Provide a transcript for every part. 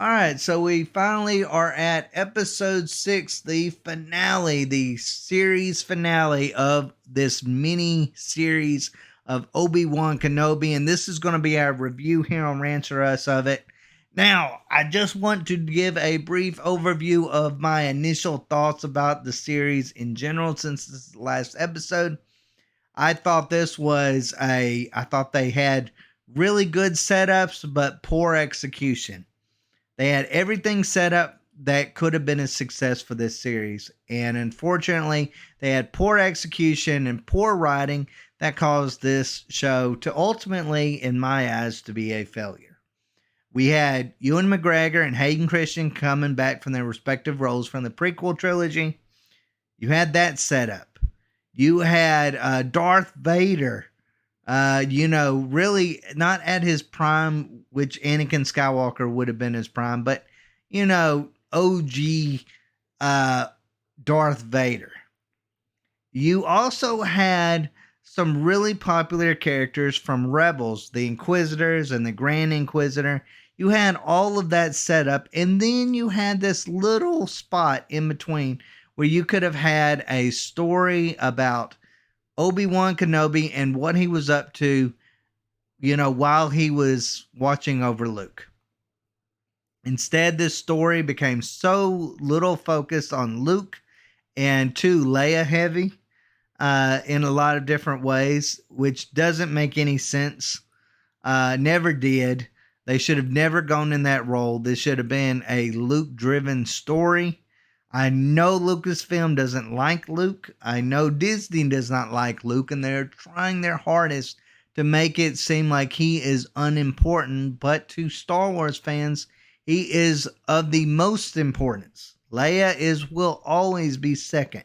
All right, so we finally are at episode 6, the finale, the series finale of this mini series of Obi-Wan Kenobi, and this is going to be our review here on Rants or Us of it. Now, I just want to give a brief overview of my initial thoughts about the series in general since this is the last episode. I thought I thought they had really good setups, but poor execution. They had everything set up that could have been a success for this series. And unfortunately, they had poor execution and poor writing that caused this show to ultimately, in my eyes, to be a failure. We had Ewan McGregor and Hayden Christensen coming back from their respective roles from the prequel trilogy. You had that set up. You had Darth Vader, really not at his prime, which Anakin Skywalker would have been his prime, but, OG Darth Vader. You also had some really popular characters from Rebels, the Inquisitors and the Grand Inquisitor. You had all of that set up, and then you had this little spot in between where you could have had a story about Obi-Wan Kenobi and what he was up to, while he was watching over Luke. Instead, this story became so little focused on Luke and too Leia heavy in a lot of different ways, which doesn't make any sense. Never did. They should have never gone in that role. This should have been a Luke-driven story. I know Lucasfilm doesn't like Luke. I know Disney does not like Luke, and they're trying their hardest to make it seem like he is unimportant. But to Star Wars fans, he is of the most importance. Leia will always be second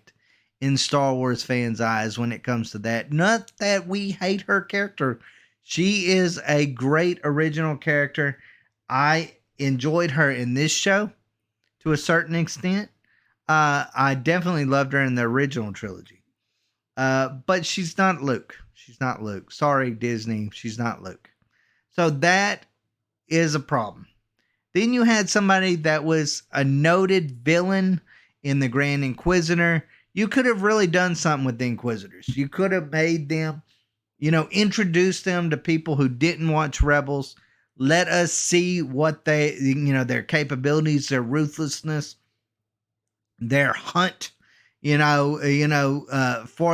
in Star Wars fans' eyes when it comes to that. Not that we hate her character. She is a great original character. I enjoyed her in this show to a certain extent. I definitely loved her in the original trilogy. But she's not Luke. She's not Luke. Sorry, Disney. She's not Luke. So that is a problem. Then you had somebody that was a noted villain in the Grand Inquisitor. You could have really done something with the Inquisitors. You could have made them, introduce them to people who didn't watch Rebels. Let us see what their capabilities, their ruthlessness, their hunt, for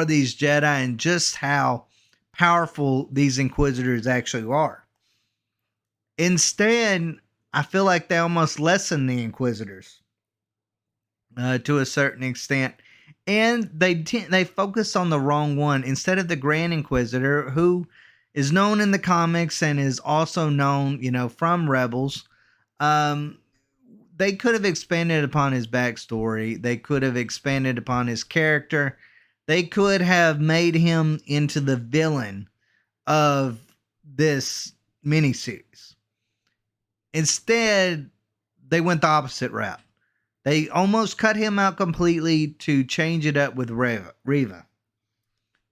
these Jedi and just how powerful these Inquisitors actually are. Instead, I feel like they almost lessen the Inquisitors to a certain extent, and they focus on the wrong one instead of the Grand Inquisitor, who is known in the comics and is also known, from Rebels. They could have expanded upon his backstory. They could have expanded upon his character. They could have made him into the villain of this miniseries. Instead, they went the opposite route. They almost cut him out completely to change it up with Riva.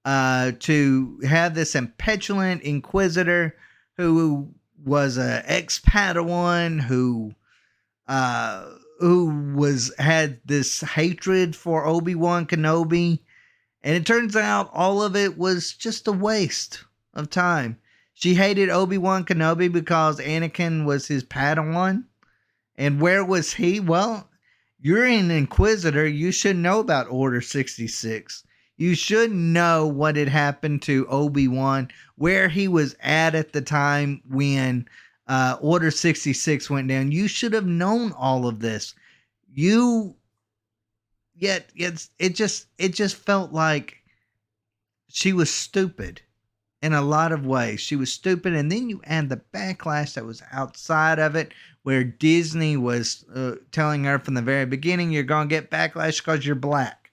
To have this impetulant Inquisitor who was an ex-Padawan who had this hatred for Obi-Wan Kenobi, and it turns out all of it was just a waste of time. She hated Obi-Wan Kenobi because Anakin was his Padawan, and where was he? Well, you're an Inquisitor. You should know about Order 66. You should know what had happened to Obi-Wan, where he was at the time when Order 66 went down. You should have known all of this. It just felt like she was stupid in a lot of ways. She was stupid, and then you add the backlash that was outside of it, where Disney was telling her from the very beginning, you're going to get backlash because you're black.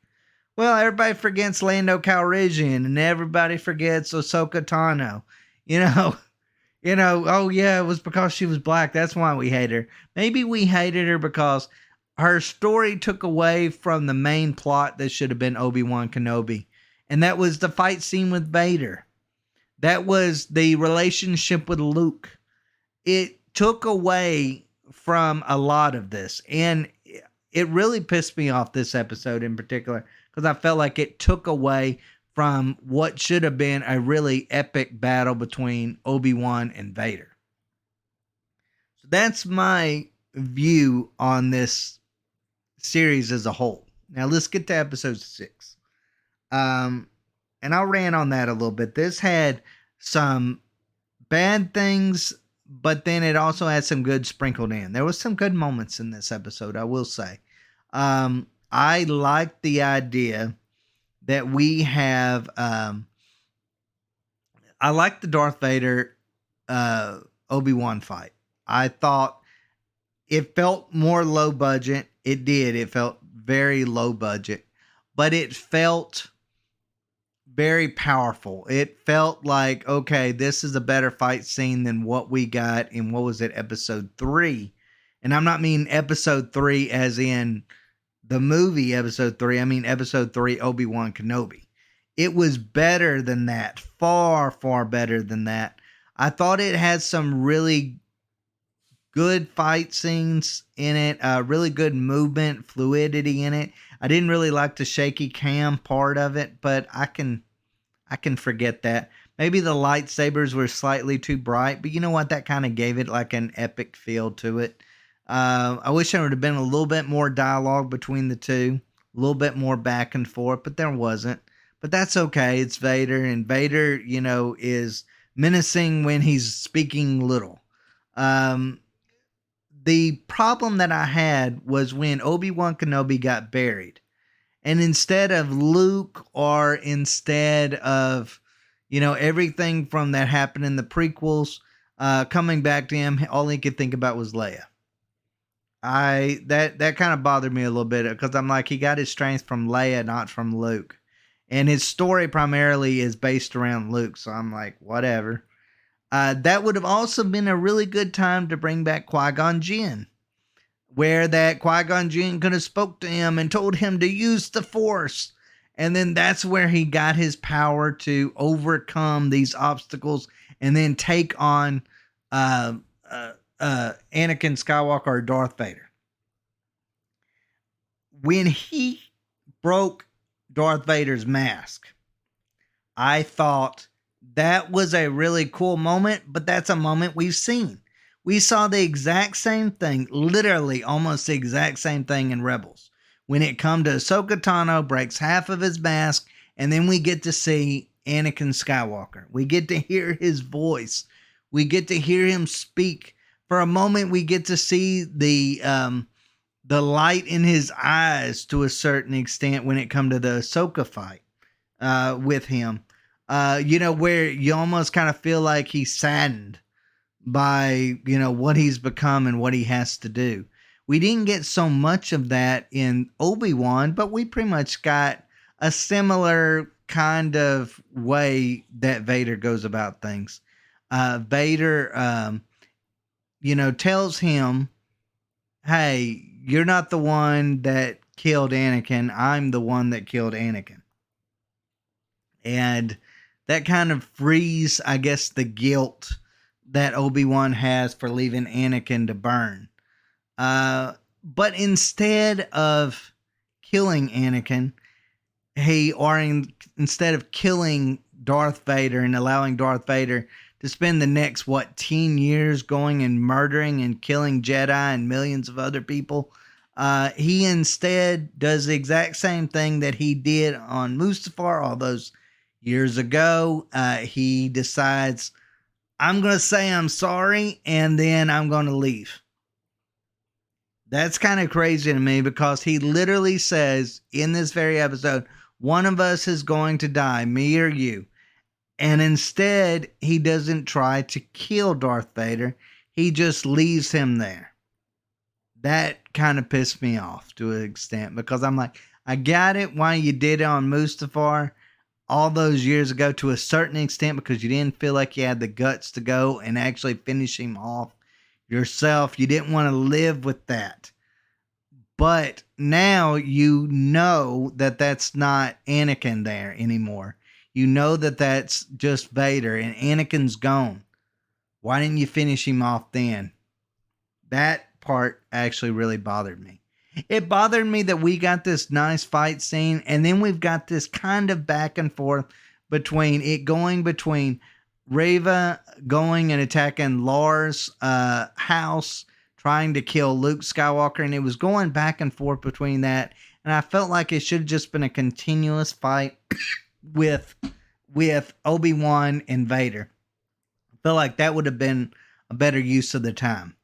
Well, everybody forgets Lando Calrissian, and everybody forgets Ahsoka Tano. Oh yeah, it was because she was black. That's why we hate her. Maybe we hated her because her story took away from the main plot that should have been Obi-Wan Kenobi. And that was the fight scene with Vader. That was the relationship with Luke. It took away from a lot of this. And it really pissed me off, this episode in particular, because I felt like it took away from what should have been a really epic battle between Obi-Wan and Vader. So that's my view on this series as a whole. Now let's get to episode 6. And I'll rant on that a little bit. This had some bad things, but then it also had some good sprinkled in. There was some good moments in this episode, I will say. I like the idea that we have. I like the Darth Vader Obi-Wan fight. I thought it felt more low budget. It did. It felt very low budget, but it felt very powerful. It felt like, okay, this is a better fight scene than what we got in, what was it, episode 3. And I'm not meaning episode 3 as in the movie episode 3. I mean episode 3 Obi-Wan Kenobi. It was better than that. Far, far better than that. I thought it had some really good fight scenes in it. Really good movement, fluidity in it. I didn't really like the shaky cam part of it, but I can forget that. Maybe the lightsabers were slightly too bright, but you know what? That kind of gave it like an epic feel to it. I wish there would have been a little bit more dialogue between the two, a little bit more back and forth, but there wasn't. But that's okay. It's Vader, and Vader, is menacing when he's speaking little. The problem that I had was when Obi-Wan Kenobi got buried. And instead of Luke, or instead of, everything from that happened in the prequels, coming back to him, all he could think about was Leia. That kind of bothered me a little bit, because I'm like, he got his strength from Leia, not from Luke. And his story primarily is based around Luke, so I'm like, whatever. That would have also been a really good time to bring back Qui-Gon Jinn, where that Qui-Gon Jinn could have spoke to him and told him to use the Force. And then that's where he got his power to overcome these obstacles and then take on Anakin Skywalker or Darth Vader. When he broke Darth Vader's mask, I thought that was a really cool moment, but that's a moment we've seen. We saw the exact same thing, literally almost the exact same thing in Rebels. When it come to Ahsoka Tano breaks half of his mask, and then we get to see Anakin Skywalker. We get to hear his voice. We get to hear him speak. For a moment, we get to see the light in his eyes to a certain extent when it come to the Ahsoka fight with him. Where you almost kind of feel like he's saddened by, what he's become and what he has to do. We didn't get so much of that in Obi-Wan, but we pretty much got a similar kind of way that Vader goes about things. Vader, tells him, hey, you're not the one that killed Anakin. I'm the one that killed Anakin. And that kind of frees, I guess, the guilt that Obi-Wan has for leaving Anakin to burn. But instead of killing Anakin, instead of killing Darth Vader and allowing Darth Vader to spend the next, 10 years going and murdering and killing Jedi and millions of other people, he instead does the exact same thing that he did on Mustafar all those years ago. He decides, I'm going to say I'm sorry, and then I'm going to leave. That's kind of crazy to me, because he literally says in this very episode, one of us is going to die, me or you. And instead, he doesn't try to kill Darth Vader. He just leaves him there. That kind of pissed me off to an extent, because I'm like, I got it why you did it on Mustafar all those years ago to a certain extent, because you didn't feel like you had the guts to go and actually finish him off yourself. You didn't want to live with that. But now you know that that's not Anakin there anymore. You know that that's just Vader, and Anakin's gone. Why didn't you finish him off then? That that part actually really bothered me. It bothered me that we got this nice fight scene, and then we've got this kind of back and forth between Riva going and attacking Lars' house, trying to kill Luke Skywalker, and it was going back and forth between that. And I felt like it should have just been a continuous fight with Obi-Wan and Vader. I feel like that would have been a better use of the time.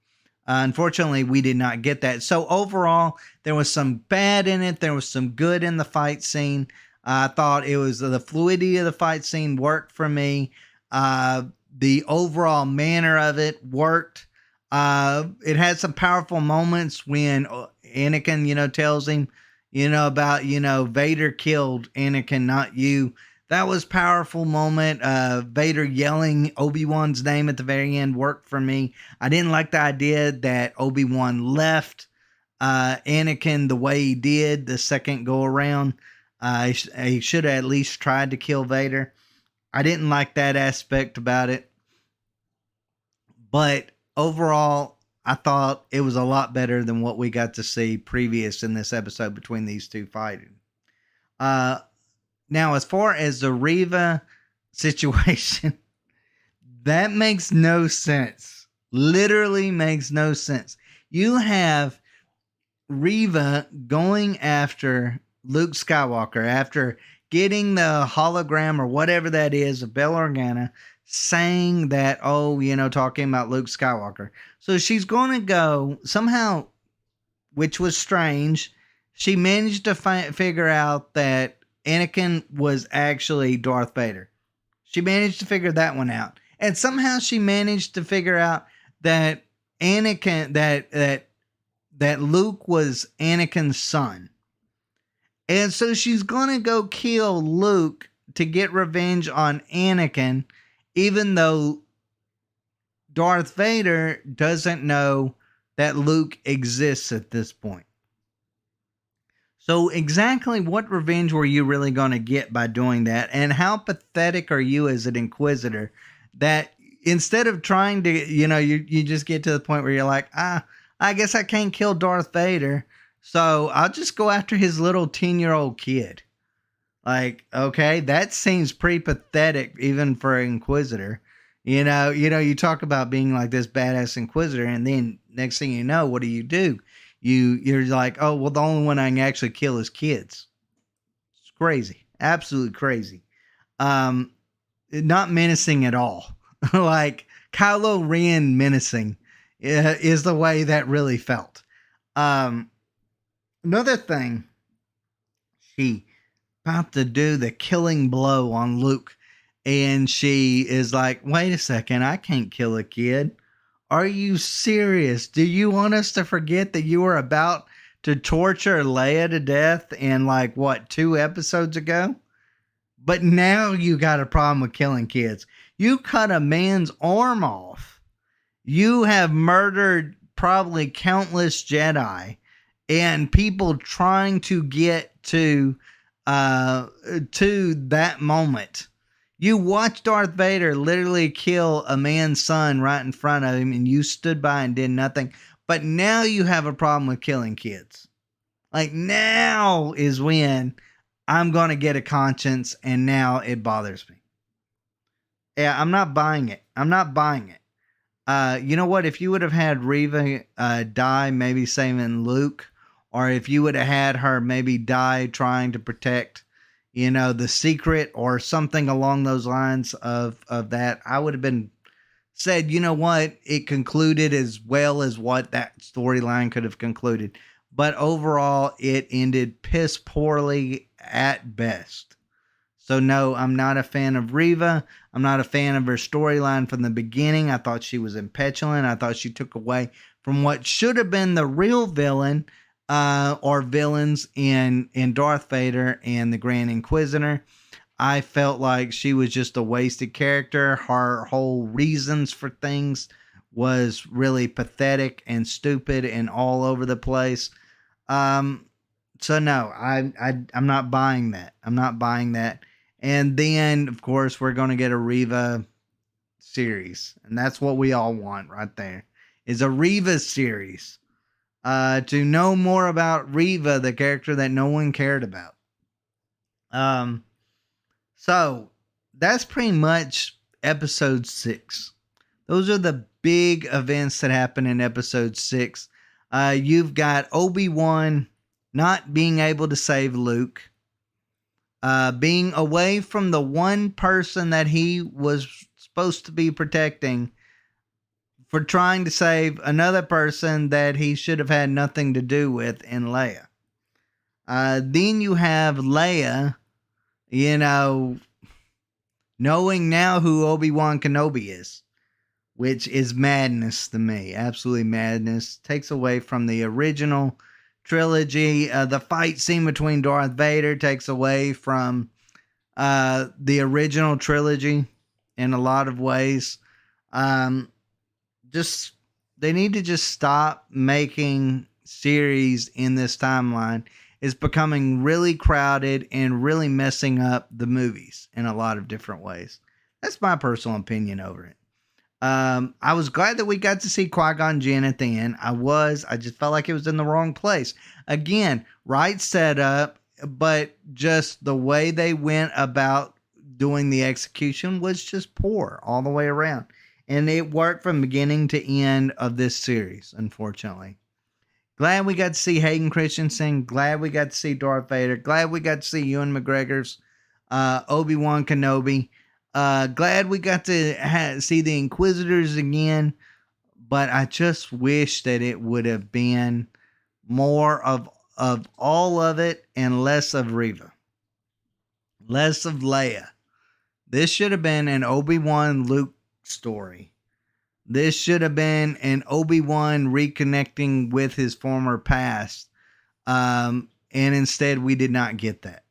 Unfortunately, we did not get that. So overall, there was some bad in it. There was some good in the fight scene. I thought it was the fluidity of the fight scene worked for me. The overall manner of it worked. It had some powerful moments when Anakin, tells him, about, Vader killed Anakin, not you. That was a powerful moment. Vader yelling Obi-Wan's name at the very end worked for me. I didn't like the idea that Obi-Wan left Anakin the way he did the second go around. He should have at least tried to kill Vader. I didn't like that aspect about it. But overall, I thought it was a lot better than what we got to see previous in this episode between these two fighting. Now, as far as the Riva situation, that makes no sense. Literally makes no sense. You have Riva going after Luke Skywalker after getting the hologram or whatever that is of Bail Organa, saying that, talking about Luke Skywalker. So she's going to go somehow, which was strange. She managed to figure out that Anakin was actually Darth Vader. She managed to figure that one out. And somehow she managed to figure out that Anakin, that Luke was Anakin's son. And so she's going to go kill Luke to get revenge on Anakin, even though Darth Vader doesn't know that Luke exists at this point. So exactly what revenge were you really going to get by doing that? And how pathetic are you as an Inquisitor that instead of trying to, you just get to the point where you're like, I guess I can't kill Darth Vader, so I'll just go after his little 10-year-old kid. Like, okay, that seems pretty pathetic even for an Inquisitor. You talk about being like this badass Inquisitor, and then next thing you know, what do? You're like, oh, well, the only one I can actually kill is kids. It's crazy. Absolutely crazy. Not menacing at all. Like Kylo Ren menacing is the way that really felt. Another thing, she about to do the killing blow on Luke, and she is like, wait a second, I can't kill a kid. Are you serious? Do you want us to forget that you were about to torture Leia to death in 2 episodes ago? But now you got a problem with killing kids. You cut a man's arm off. You have murdered probably countless Jedi and people trying to get to that moment. You watched Darth Vader literally kill a man's son right in front of him, and you stood by and did nothing. But now you have a problem with killing kids. Like, now is when I'm going to get a conscience, and now it bothers me. Yeah, I'm not buying it. You know what? If you would have had Riva die, maybe saving Luke, or if you would have had her maybe die trying to protect the secret or something along those lines of that, I would have been said, you know what, it concluded as well as what that storyline could have concluded. But overall, it ended piss poorly at best. So no, I'm not a fan of Riva. I'm not a fan of her storyline from the beginning. I thought she was impetulant. I thought she took away from what should have been the real villain, or villains in Darth Vader and the Grand Inquisitor. I felt like she was just a wasted character. Her whole reasons for things was really pathetic and stupid and all over the place. So no, I'm not buying that. I'm not buying that. And then, of course, we're going to get a Riva series. And that's what we all want right there, is a Riva series. to know more about Riva, the character that no one cared about. Um, so that's pretty much episode 6. Those are the big events that happen in episode 6. You've got Obi-Wan not being able to save Luke, being away from the one person that he was supposed to be protecting for trying to save another person that he should have had nothing to do with in Leia. Then you have Leia, knowing now who Obi-Wan Kenobi is, which is madness to me. Absolutely madness. Takes away from the original trilogy. The fight scene between Darth Vader takes away from the original trilogy in a lot of ways. They need to just stop making series in this timeline. It's becoming really crowded and really messing up the movies in a lot of different ways. That's my personal opinion over it. I was glad that we got to see Qui-Gon Jinn at the end. I just felt like it was in the wrong place. Again, right setup, but just the way they went about doing the execution was just poor all the way around. And it worked from beginning to end of this series, unfortunately. Glad we got to see Hayden Christensen. Glad we got to see Darth Vader. Glad we got to see Ewan McGregor's Obi-Wan Kenobi. Glad we got to see the Inquisitors again. But I just wish that it would have been more of all of it and less of Riva. Less of Leia. This should have been an Obi-Wan Luke story. This should have been an Obi-Wan reconnecting with his former past. And instead we did not get that.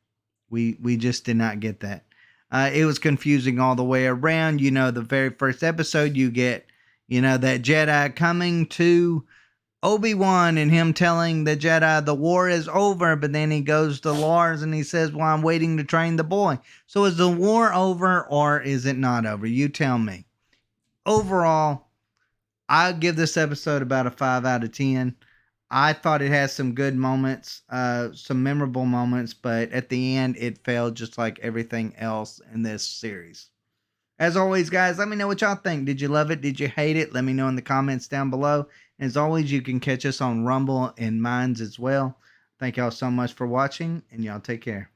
We just did not get that. It was confusing all the way around. The very first episode you get, that Jedi coming to Obi-Wan and him telling the Jedi the war is over, but then he goes to Lars and he says, well, I'm waiting to train the boy. So is the war over or is it not over? You tell me. Overall, I give this episode about a 5 out of 10. I thought it has some good moments, some memorable moments, but at the end, it failed just like everything else in this series. As always, guys, let me know what y'all think. Did you love it? Did you hate it? Let me know in the comments down below. As always, you can catch us on Rumble and Minds as well. Thank y'all so much for watching, and y'all take care.